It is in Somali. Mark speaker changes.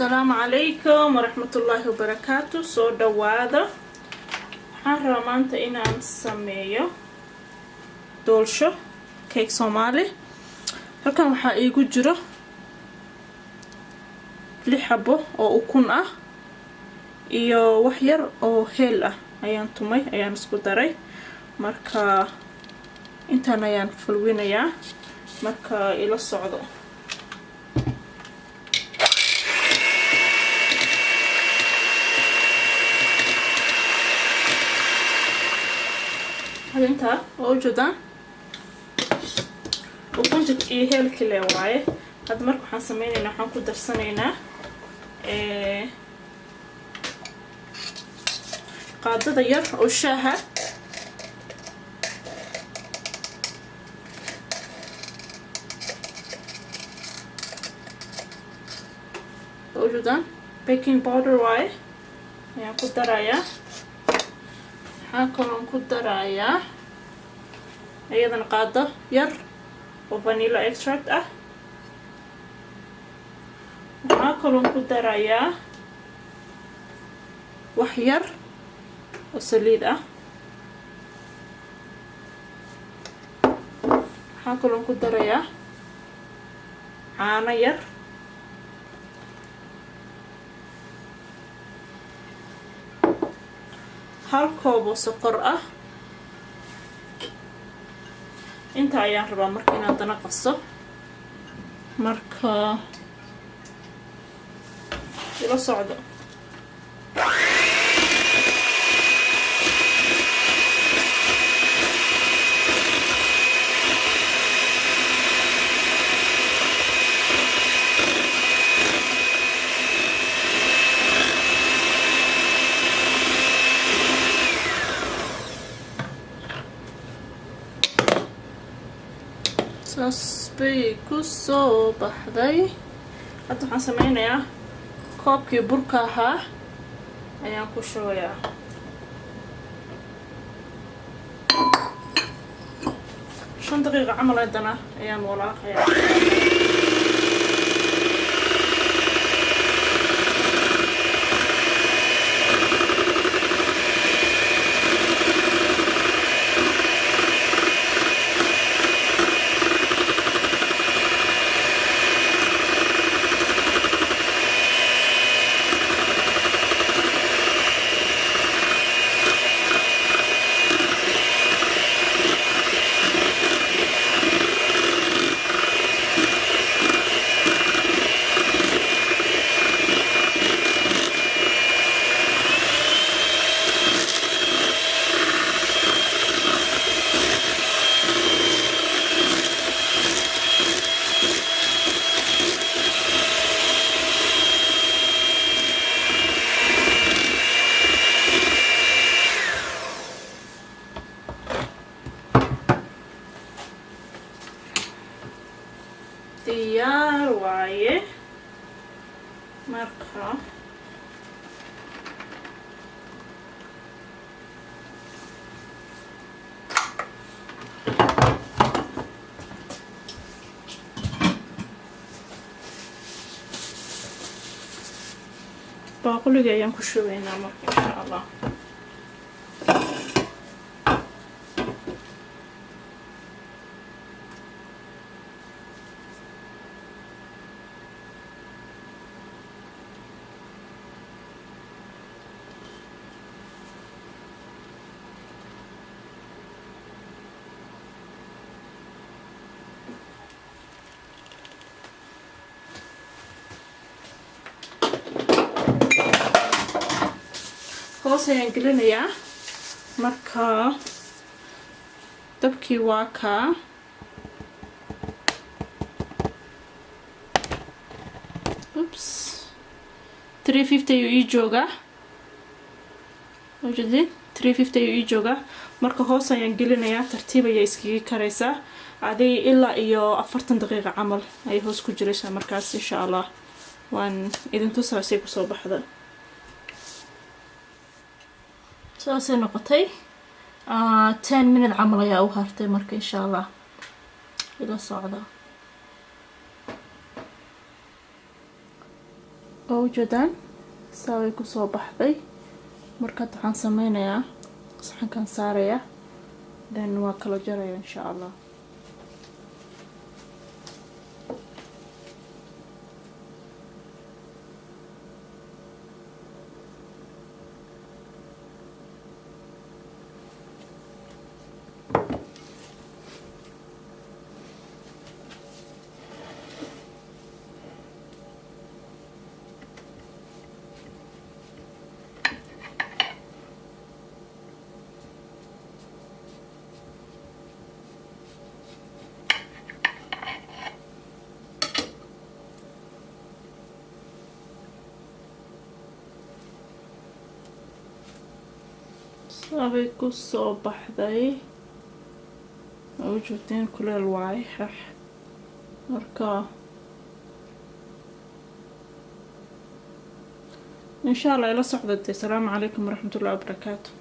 Speaker 1: السلام عليكم ورحمة الله وبركاته. soo dhawaada. waxaan rabaa maanta inaan sameeyo doolsho cake Soomaali. halkan waxaa iigu jiro 6 xabo oo ukun ah iyo wax yar oo heel ah ayaan tumay ayaan isku daray. marka intaan ayaan fulwinayaa marka ila socdo. inta oo joodan ukunta iyo heelkii le waaye. hadda marka waxaan sameynaynaa waxaan ku darsanaynaa qaadada yar oo shaaha oo joodan baking powder waaye ayaan ku darayaa. waxaan kaloo ku darayaa ayadana qaado yar oo vanilla extract ah. waxaan kaloo ku darayaa wax yar oo saliid ah. waxaan kaloo ku darayaa caano yar. hal koob oo sokor ah. inta ayaan rabaa marka inaan dana qaso. marka ila socdo. bay ku soo baxday. hadda waxaan sameynayaa koobkii burka ahaa ayaan ku shubayaa. 5 daqiiqo camal haddana ayaan walaaqayaa. diyaar waaye. marka baaquliga ayaan ku shubaynaa marka insha Allah. hoos ayaan gelinayaa. marka dabkii waa kaa. oops 350 ayuu ii joogaa. wajidin 350 ayuu ii joogaa. marka hoos ayaan gelinayaa. tartiib ayay iskaga karaysaa aday ilaa iyo 40 daqiiqo camal ay hoos ku jiraysaa. markaas insha Allah waan idin tusaa si ku soo baxda. saasay noqotay. 10 minute camal ayaa u hartay marka insha Allah ila socda. oo jadaan saaway ku soo baxday marka waxaan sameynayaa saxankan saaraya then waa kala jaraya insha Allah saabay ku soo baxday oo joogteen kuleel waay marka insha Allah ila socdo. Assalaamu calaykum waraxmatullaahi wabarakaatuh.